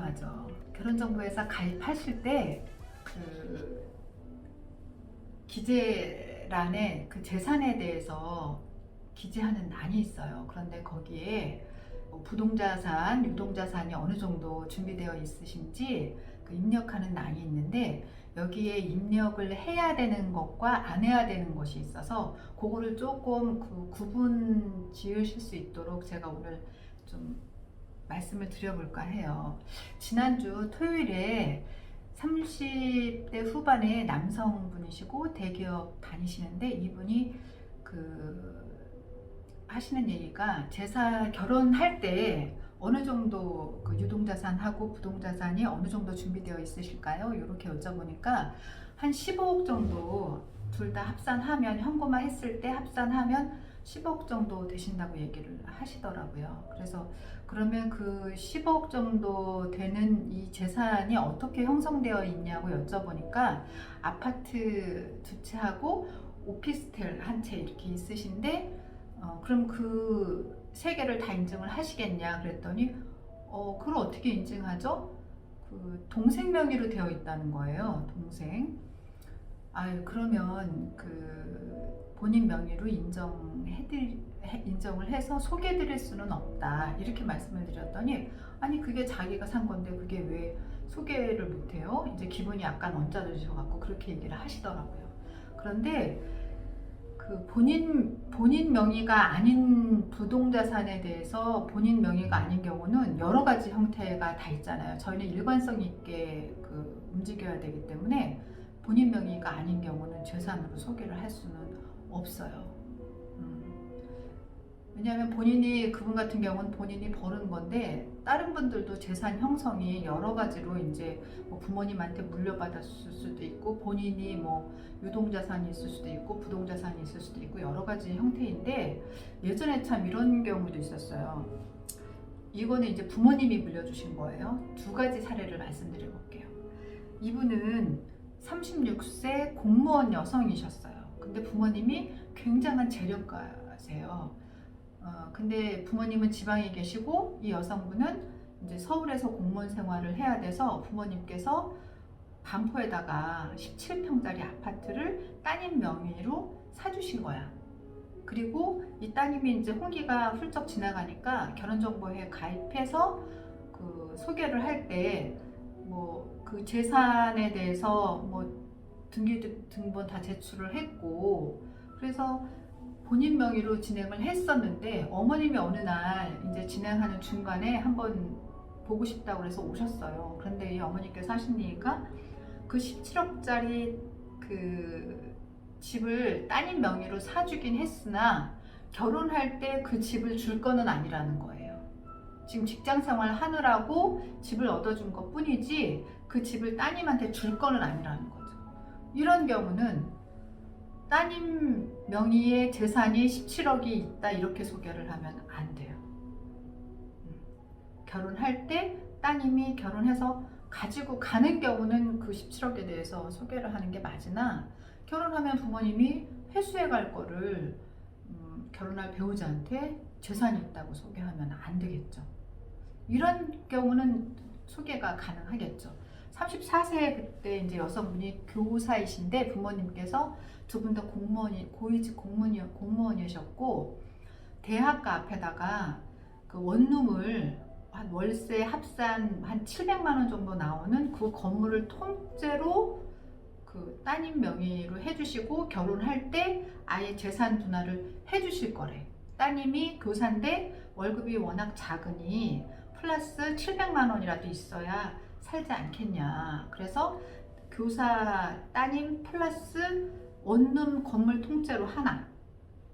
중요하죠. 결혼정보회사 가입하실 때 그 기재란에 그 재산에 대해서 기재하는 란이 있어요. 그런데 거기에 부동자산, 유동자산이 어느 정도 준비되어 있으신지 그 입력하는 란이 있는데 여기에 입력을 해야 되는 것과 안 해야 되는 것이 있어서 그거를 조금 그 구분 지으실 수 있도록 제가 오늘 좀 말씀을 드려볼까 해요. 지난주 토요일에 30대 후반의 남성분이시고 대기업 다니시는데 이분이 그 하시는 얘기가 결혼할 때 어느 정도 그 유동자산하고 부동자산이 어느 정도 준비되어 있으실까요? 이렇게 여쭤보니까 한 15억 정도 둘 다 합산하면 현금화 했을 때 합산하면 10억 정도 되신다고 얘기를 하시더라고요. 그래서 그러면 그 10억 정도 되는 이 재산이 어떻게 형성되어 있냐고 여쭤보니까 아파트 두 채하고 오피스텔 한 채 이렇게 있으신데 그럼 그 세 개를 다 인증을 하시겠냐 그랬더니 그걸 어떻게 인증하죠? 그 동생 명의로 되어 있다는 거예요. 동생. 그러면 그 본인 명의로 인정을 해서 소개드릴 수는 없다 이렇게 말씀을 드렸더니 아니 그게 자기가 산 건데 그게 왜 소개를 못해요? 이제 기분이 약간 언짢으셔갖고 그렇게 얘기를 하시더라고요. 그런데 그 본인 명의가 아닌 부동자산에 대해서 본인 명의가 아닌 경우는 여러 가지 형태가 다 있잖아요. 저희는 일관성 있게 그 움직여야 되기 때문에 본인 명의가 아닌 경우는 재산으로 소개를 할 수는 없어요. 왜냐하면 그분 같은 경우는 본인이 버는 건데 다른 분들도 재산 형성이 여러 가지로 이제 뭐 부모님한테 물려받았을 수도 있고 본인이 뭐 유동자산이 있을 수도 있고 부동자산이 있을 수도 있고 여러 가지 형태인데 예전에 참 이런 경우도 있었어요. 이거는 이제 부모님이 물려주신 거예요. 두 가지 사례를 말씀드려 볼게요. 이분은 36세 공무원 여성이셨어요. 근데 부모님이 굉장한 재력가세요. 근데 부모님은 지방에 계시고 이 여성분은 이제 서울에서 공무원 생활을 해야 돼서 부모님께서 반포에다가 17평짜리 아파트를 따님 명의로 사주신 거야. 그리고 이 따님이 이제 홍기가 훌쩍 지나가니까 결혼정보회에 가입해서 그 소개를 할 때 뭐 그 재산에 대해서 뭐 등본 다 제출을 했고 그래서 본인 명의로 진행을 했었는데 어머님이 어느 날 이제 진행하는 중간에 한번 보고 싶다고 그래서 오셨어요. 그런데 이 어머니께서 하신 얘기가 그 17억짜리 그 집을 따님 명의로 사주긴 했으나 결혼할 때 그 집을 줄 거는 아니라는 거예요. 지금 직장 생활 하느라고 집을 얻어준 것 뿐이지 그 집을 따님한테 줄 거는 아니라는 거죠. 이런 경우는 따님 명의의 재산이 17억이 있다 이렇게 소개를 하면 안 돼요. 결혼할 때 따님이 결혼해서 가지고 가는 경우는 그 17억에 대해서 소개를 하는 게 맞으나 결혼하면 부모님이 회수해 갈 거를 결혼할 배우자한테 재산이 있다고 소개하면 안 되겠죠. 이런 경우는 소개가 가능하겠죠. 34세 그때 이제 여성분이 교사이신데 부모님께서 두 분 다 고위직 공무원이셨고 대학가 앞에다가 그 원룸을 한 월세 합산 한 700만 원 정도 나오는 그 건물을 통째로 그 따님 명의로 해주시고 결혼할 때 아예 재산 분할을 해주실 거래. 따님이 교사인데 월급이 워낙 작으니 플러스 700만 원이라도 있어야 살지 않겠냐. 그래서 교사 따님 플러스 원룸 건물 통째로 하나.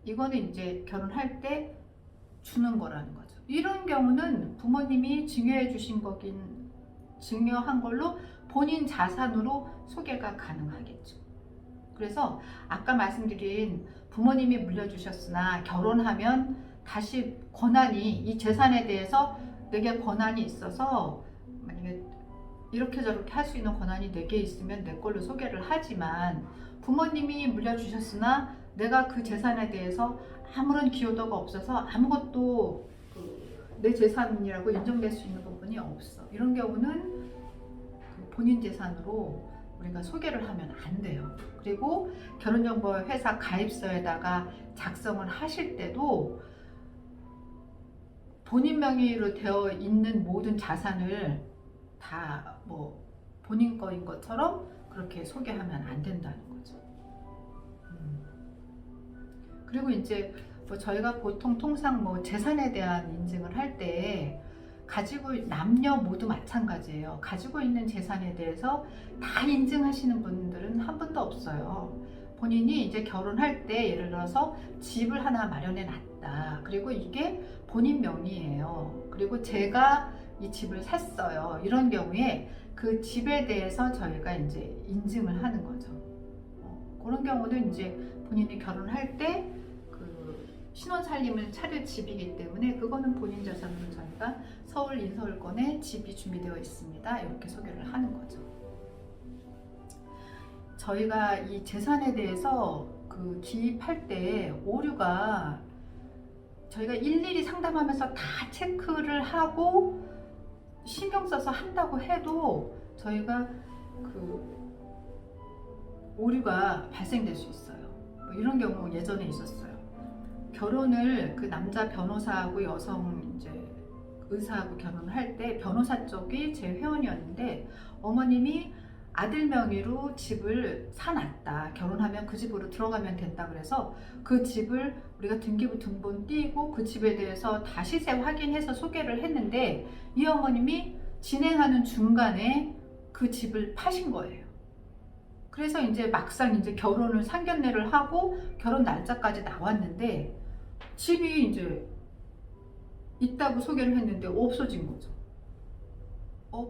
이거는 이제 결혼할 때 주는 거라는 거죠. 이런 경우는 부모님이 증여해 주신 거긴 증여한 걸로 본인 자산으로 소개가 가능하겠죠. 그래서 아까 말씀드린 부모님이 물려주셨으나 결혼하면 다시 권한이 이 재산에 대해서 내게 권한이 있어서 만약에 이렇게 저렇게 할 수 있는 권한이 내게 있으면 내 걸로 소개를 하지만 부모님이 물려주셨으나 내가 그 재산에 대해서 아무런 기여도가 없어서 아무것도 내 재산이라고 인정될 수 있는 부분이 분이 없어. 이런 경우는 그 본인 재산으로 우리가 소개를 하면 안 돼요. 그리고 결혼정보 회사 가입서에다가 작성을 하실 때도 본인 명의로 되어 있는 모든 자산을 다 뭐 본인 거인 것처럼 그렇게 소개하면 안 된다는 거죠. 그리고 이제 뭐 저희가 보통 통상 뭐 재산에 대한 인증을 할 때 가지고 남녀 모두 마찬가지예요. 가지고 있는 재산에 대해서 다 인증하시는 분들은 한 분도 없어요. 본인이 이제 결혼할 때 예를 들어서 집을 하나 마련해 놨다. 그리고 이게 본인 명의예요. 그리고 제가 이 집을 샀어요. 이런 경우에 그 집에 대해서 저희가 이제 인증을 하는 거죠. 그런 경우는 이제 본인이 결혼할 때 그 신혼 살림을 차릴 집이기 때문에 그거는 본인 재산으로 저희가 서울 인서울권에 집이 준비되어 있습니다. 이렇게 소개를 하는 거죠. 저희가 이 재산에 대해서 그 기입할 때 오류가 저희가 일일이 상담하면서 다 체크를 하고 신경 써서 한다고 해도 저희가 그 오류가 발생될 수 있어요. 뭐 이런 경우 예전에 있었어요. 결혼을 그 남자 변호사하고 여성 이제 의사하고 결혼을 할 때 변호사 쪽이 제 회원이었는데 어머님이 아들 명의로 집을 사놨다. 결혼하면 그 집으로 들어가면 된다. 그래서 그 집을 우리가 등기부 등본 띄고 그 집에 대해서 다 시세 확인해서 소개를 했는데 이 어머님이 진행하는 중간에 그 집을 파신 거예요. 그래서 이제 막상 이제 결혼을 상견례를 하고 결혼 날짜까지 나왔는데 집이 이제 있다고 소개를 했는데 없어진 거죠.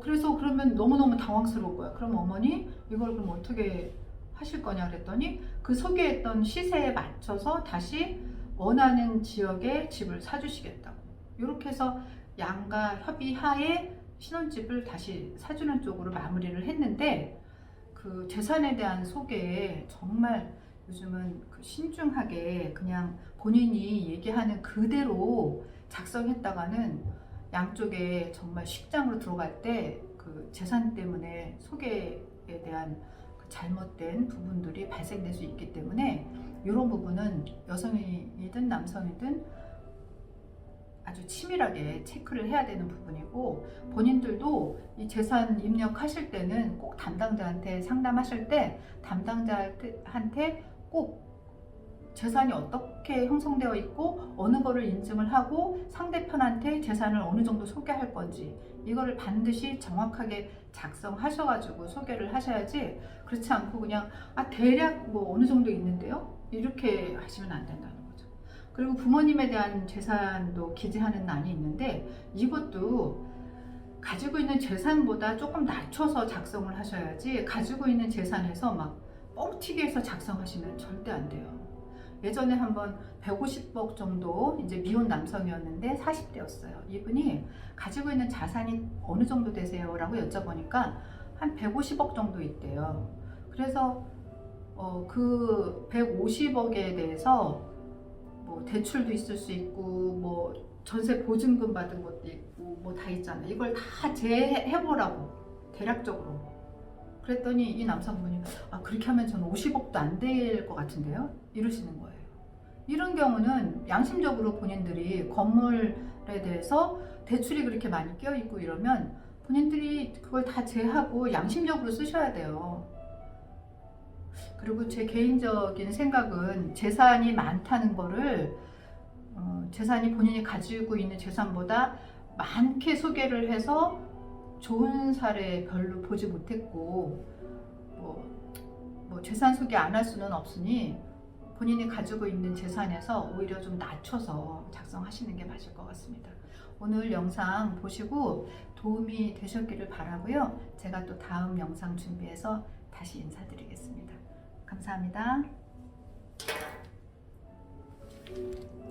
그래서 그러면 너무너무 당황스러운 거야. 그럼 어머니 이걸 그럼 어떻게 하실 거냐 그랬더니 그 소개했던 시세에 맞춰서 다시 원하는 지역에 집을 사주시겠다고. 이렇게 해서 양가 협의하에 신혼집을 다시 사주는 쪽으로 마무리를 했는데 그 재산에 대한 소개에 정말 요즘은 그 신중하게 그냥 본인이 얘기하는 그대로 작성했다가는 양쪽에 정말 식장으로 들어갈 때 그 재산 때문에 소개에 대한 그 잘못된 부분들이 발생될 수 있기 때문에 이런 부분은 여성이든 남성이든 아주 치밀하게 체크를 해야 되는 부분이고 본인들도 이 재산 입력하실 때는 꼭 담당자한테 상담하실 때 담당자한테 꼭 재산이 어떻게 형성되어 있고 어느 거를 인증을 하고 상대편한테 재산을 어느 정도 소개할 건지 이거를 반드시 정확하게 작성하셔가지고 소개를 하셔야지 그렇지 않고 그냥 대략 뭐 어느 정도 있는데요 이렇게 하시면 안 된다는 거죠. 그리고 부모님에 대한 재산도 기재하는 난이 있는데 이것도 가지고 있는 재산보다 조금 낮춰서 작성을 하셔야지 가지고 있는 재산에서 막 뻥튀기 해서 작성하시면 절대 안 돼요. 예전에 한번 150억 정도 이제 미혼 남성이었는데 40대였어요. 이분이 가지고 있는 자산이 어느 정도 되세요? 라고 여쭤보니까 한 150억 정도 있대요. 그래서 그 150억에 대해서 뭐 대출도 있을 수 있고 뭐 전세 보증금 받은 것도 있고 뭐 다 있잖아요. 이걸 다 재해보라고 대략적으로. 그랬더니 이 남성분이 그렇게 하면 저는 50억도 안 될 것 같은데요? 이러시는 거예요. 이런 경우는 양심적으로 본인들이 건물에 대해서 대출이 그렇게 많이 끼어있고 이러면 본인들이 그걸 다 제하고 양심적으로 쓰셔야 돼요. 그리고 제 개인적인 생각은 재산이 많다는 거를 재산이 본인이 가지고 있는 재산보다 많게 소개를 해서 좋은 사례 별로 보지 못했고 뭐 재산 소개 안 할 수는 없으니 본인이 가지고 있는 재산에서 오히려 좀 낮춰서 작성하시는 게 맞을 것 같습니다. 오늘 영상 보시고 도움이 되셨기를 바라고요. 제가 또 다음 영상 준비해서 다시 인사드리겠습니다. 감사합니다.